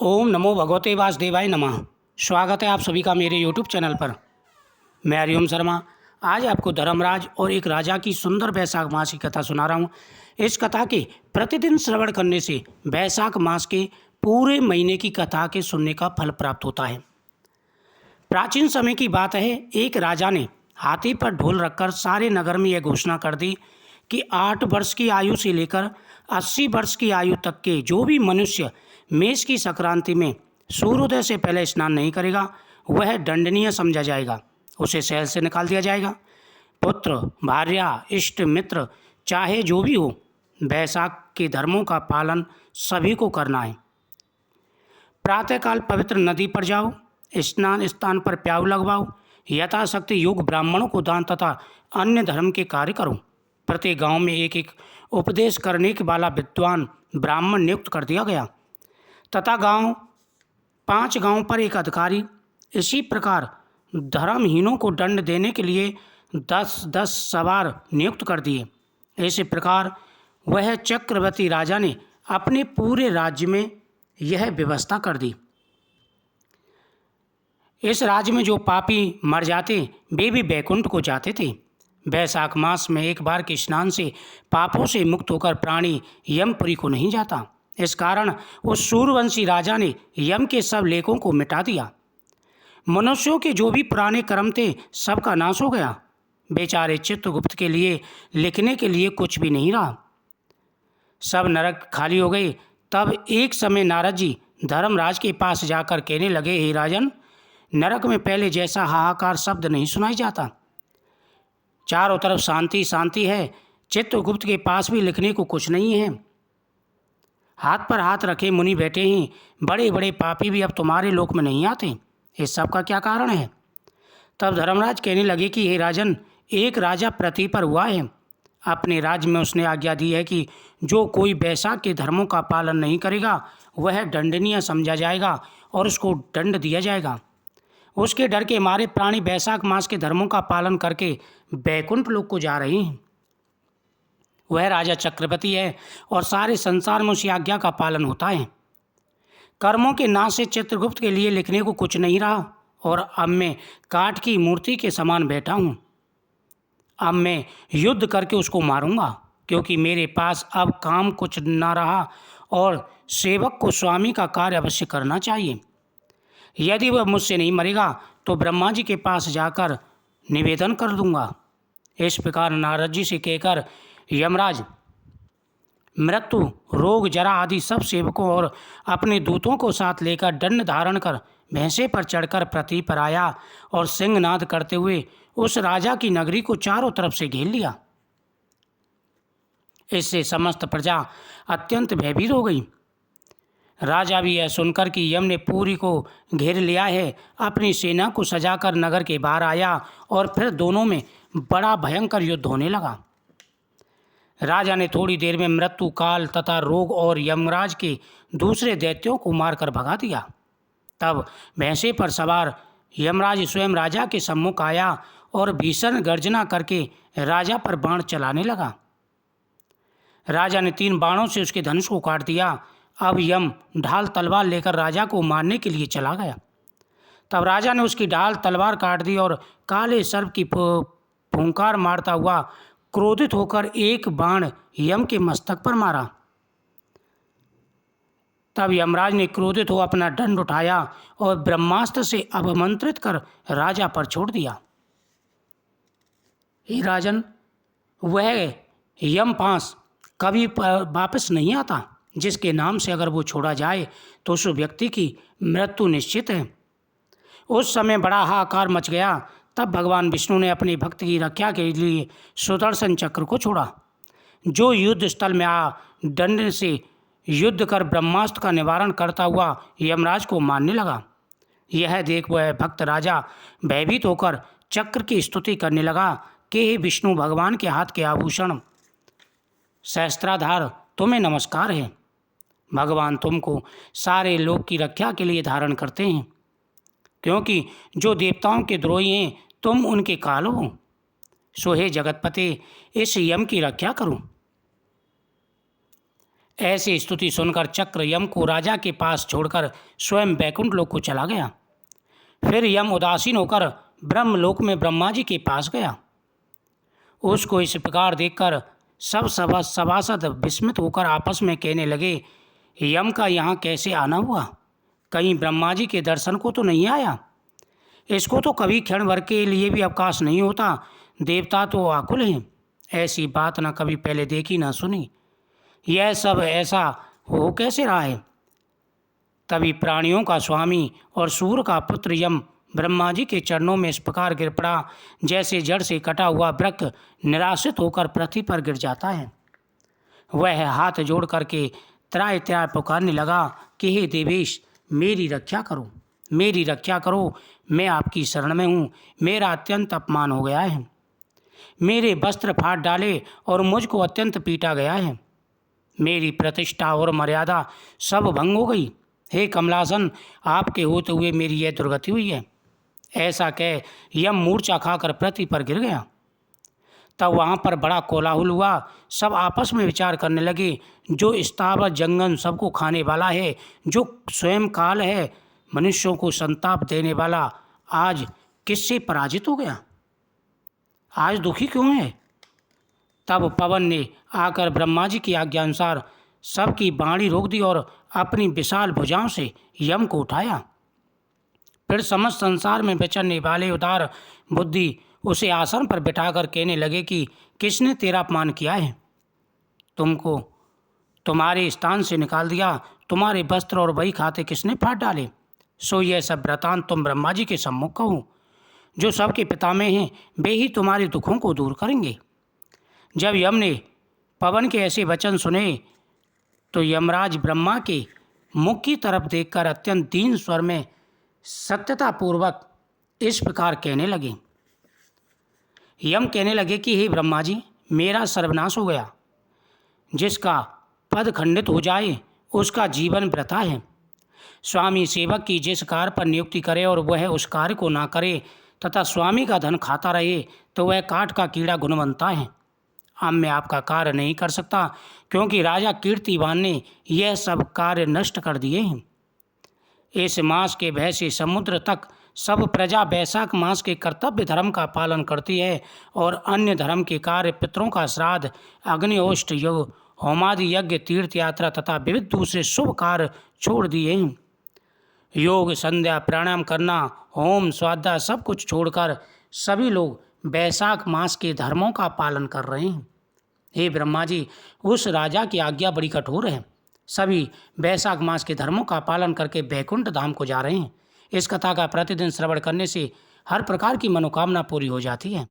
ओम नमो भगवते वासुदेवाय नमः। स्वागत है आप सभी का मेरे यूट्यूब चैनल पर। मैं हरिओम शर्मा आज आपको धर्मराज और एक राजा की सुंदर वैशाख मास की कथा सुना रहा हूँ। इस कथा के प्रतिदिन श्रवण करने से वैशाख मास के पूरे महीने की कथा के सुनने का फल प्राप्त होता है। प्राचीन समय की बात है, एक राजा ने हाथी पर ढोल रखकर सारे नगर में यह घोषणा कर दी कि 8 वर्ष की आयु से लेकर 80 वर्ष की आयु तक के जो भी मनुष्य मेष की संक्रांति में सूर्योदय से पहले स्नान नहीं करेगा वह दंडनीय समझा जाएगा, उसे शहर से निकाल दिया जाएगा। पुत्र, भार्या, इष्ट मित्र चाहे जो भी हो, वैशाख के धर्मों का पालन सभी को करना है। प्रातःकाल पवित्र नदी पर जाओ, स्नान स्थान पर प्याऊ लगवाओ, यथाशक्ति योग ब्राह्मणों को दान तथा अन्य धर्म के कार्य करो। प्रत्येक गांव में एक एक उपदेश करने के वाला विद्वान ब्राह्मण नियुक्त कर दिया गया तथा 5 गांव पर एक अधिकारी। इसी प्रकार धर्महीनों को दंड देने के लिए 10-10 सवार नियुक्त कर दिए। इसी प्रकार वह चक्रवर्ती राजा ने अपने पूरे राज्य में यह व्यवस्था कर दी। इस राज्य में जो पापी मर जाते वे भी बैकुंठ को जाते थे। वैशाख मास में एक बार के स्नान से पापों से मुक्त होकर प्राणी यमपुरी को नहीं जाता। इस कारण उस सूर्यवंशी राजा ने यम के सब लेखों को मिटा दिया। मनुष्यों के जो भी पुराने कर्म थे सबका नाश हो गया। बेचारे चित्रगुप्त के लिए लिखने के लिए कुछ भी नहीं रहा। सब नरक खाली हो गए। तब एक समय नारद जी धर्मराज के पास जाकर कहने लगे, हे राजन, नरक में पहले जैसा हाहाकार शब्द नहीं सुनाई जाता। चारों तरफ शांति शांति है। चित्रगुप्त के पास भी लिखने को कुछ नहीं है। हाथ पर हाथ रखे मुनि बैठे हैं। बड़े बड़े पापी भी अब तुम्हारे लोक में नहीं आते। इस सब का क्या कारण है? तब धर्मराज कहने लगे कि हे राजन, एक राजा पृथ्वी पर हुआ है। अपने राज्य में उसने आज्ञा दी है कि जो कोई वैशाख के धर्मों का पालन नहीं करेगा वह दंडनीय समझा जाएगा और उसको दंड दिया जाएगा। उसके डर के मारे प्राणी वैशाख मास के धर्मों का पालन करके बैकुंठ लोक को जा रहे हैं। वह राजा चक्रवर्ती है और सारे संसार में उसी आज्ञा का पालन होता है। कर्मों के नाश से चित्रगुप्त के लिए लिखने को कुछ नहीं रहा और अब मैं काठ की मूर्ति के समान बैठा हूँ। अब मैं युद्ध करके उसको मारूंगा, क्योंकि मेरे पास अब काम कुछ ना रहा और सेवक को स्वामी का कार्य अवश्य करना चाहिए। यदि वह मुझसे नहीं मरेगा तो ब्रह्मा जी के पास जाकर निवेदन कर दूंगा। इस प्रकार नारद जी से कहकर यमराज मृत्यु, रोग, जरा आदि सब सेवकों और अपने दूतों को साथ लेकर दंड धारण कर भैंसे पर चढ़कर पृथ्वी पर आया और सिंहनाद करते हुए उस राजा की नगरी को चारों तरफ से घेर लिया। इससे समस्त प्रजा अत्यंत भयभीत हो गई। राजा भी यह सुनकर कि यम ने पूरी को घेर लिया है, अपनी सेना को सजाकर नगर के बाहर आया और फिर दोनों में बड़ा भयंकर युद्ध होने लगा। राजा ने थोड़ी देर में मृत्यु, काल तथा रोग और यमराज के दूसरे दैत्यों को मारकर भगा दिया। तब भैंसे पर सवार यमराज स्वयं राजा के सम्मुख आया और भीषण गर्जना करके राजा पर बाण चलाने लगा। राजा ने 3 बाणों से उसके धनुष को काट दिया। अब यम ढाल तलवार लेकर राजा को मारने के लिए चला गया। तब राजा ने उसकी ढाल तलवार काट दी और काले सर्प की फूंकार मारता हुआ क्रोधित होकर एक बाण यम के मस्तक पर मारा। तब यमराज ने क्रोधित हो अपना दंड उठाया और ब्रह्मास्त्र से अवमंत्रित कर राजा पर छोड़ दिया। हे राजन, वह यम फांस कभी वापस नहीं आता, जिसके नाम से अगर वो छोड़ा जाए तो उस व्यक्ति की मृत्यु निश्चित है। उस समय बड़ा हाहाकार मच गया। तब भगवान विष्णु ने अपने भक्त की रक्षा के लिए सुदर्शन चक्र को छोड़ा, जो युद्ध स्थल में दंड से युद्ध कर ब्रह्मास्त्र का निवारण करता हुआ यमराज को मारने लगा। यह देख वह भक्त राजा भयभीत होकर चक्र की स्तुति करने लगा कि हे विष्णु भगवान के हाथ के आभूषण सहस्त्राधार, तुम्हें नमस्कार है। भगवान तुमको सारे लोक की रक्षा के लिए धारण करते हैं, क्योंकि जो देवताओं के द्रोही हैं तुम उनके काल हो। सो हे जगतपते, इस यम की रक्षा करो। ऐसी स्तुति सुनकर चक्र यम को राजा के पास छोड़कर स्वयं बैकुंठ लोक को चला गया। फिर यम उदासीन होकर ब्रह्मलोक में ब्रह्मा जी के पास गया। उसको इस प्रकार देखकर सब सभासद विस्मित होकर आपस में कहने लगे, यम का यहाँ कैसे आना हुआ? कहीं ब्रह्मा जी के दर्शन को तो नहीं आया? इसको तो कभी क्षण भर के लिए भी अवकाश नहीं होता। देवता तो आकुल हैं, ऐसी बात ना कभी पहले देखी ना सुनी। यह सब ऐसा हो कैसे रहा है? तभी प्राणियों का स्वामी और सूर्य का पुत्र यम ब्रह्मा जी के चरणों में इस प्रकार गिर पड़ा जैसे जड़ से कटा हुआ वृक्ष निराशित होकर पृथ्वी पर गिर जाता है। वह हाथ जोड़ करके त्राय त्राय पुकारने लगा कि हे देवेश, मेरी रक्षा करो, मेरी रक्षा करो। मैं आपकी शरण में हूँ। मेरा अत्यंत अपमान हो गया है। मेरे वस्त्र फाड़ डाले और मुझको अत्यंत पीटा गया है। मेरी प्रतिष्ठा और मर्यादा सब भंग हो गई। हे कमलासन, आपके होते हुए मेरी यह दुर्गति हुई है। ऐसा कह यम मूर्छा खाकर पृथ्वी पर गिर गया। तब वहाँ पर बड़ा कोलाहल हुआ। सब आपस में विचार करने लगे, जो स्थावर जंगम सबको खाने वाला है, जो स्वयं काल है, मनुष्यों को संताप देने वाला, आज किससे पराजित हो गया? आज दुखी क्यों है? तब पवन ने आकर ब्रह्मा जी की आज्ञा अनुसार सबकी बाणी रोक दी और अपनी विशाल भुजाओं से यम को उठाया। फिर समस्त संसार में विचरने वाले उदार बुद्धि उसे आसन पर बिठाकर कहने लगे कि किसने तेरा अपमान किया है? तुमको तुम्हारे स्थान से निकाल दिया, तुम्हारे वस्त्र और वही खाते किसने फाड़ डाले? सो यह सब वृतांत तुम ब्रह्मा जी के सम्मुख कहो, जो सबके पितामह हैं, वे ही तुम्हारे दुखों को दूर करेंगे। जब यम ने पवन के ऐसे वचन सुने तो यमराज ब्रह्मा के मुख की तरफ देखकर अत्यंत दीन स्वर में सत्यतापूर्वक इस प्रकार कहने लगे। यम कहने लगे कि हे ब्रह्मा जी, मेरा सर्वनाश हो गया। जिसका पद खंडित हो जाए उसका जीवन वृथा है। स्वामी सेवक की जिस कार्य पर नियुक्ति करे और वह उस कार्य को ना करे तथा स्वामी का धन खाता रहे तो वह काठ का कीड़ा गुणवंता है। अब मैं आपका कार्य नहीं कर सकता क्योंकि राजा कीर्तिवान ने यह सब कार्य नष्ट कर दिए हैं। इस मास के भय से समुद्र तक सब प्रजा वैशाख मास के कर्तव्य धर्म का पालन करती है और अन्य धर्म के कार्य, पितरों का श्राद्ध, अग्निहोष्ट, योग, होमादि यज्ञ, तीर्थ यात्रा तथा विविध दूसरे शुभ कार्य छोड़ दिए हैं। योग, संध्या, प्राणायाम करना, होम, स्वाध्याय सब कुछ छोड़कर सभी लोग वैशाख मास के धर्मों का पालन कर रहे हैं। हे ब्रह्मा जी, उस राजा की आज्ञा बड़ी कठोर है। सभी वैशाख मास के धर्मों का पालन करके बैकुंठ धाम को जा रहे हैं। इस कथा का प्रतिदिन श्रवण करने से हर प्रकार की मनोकामना पूरी हो जाती है।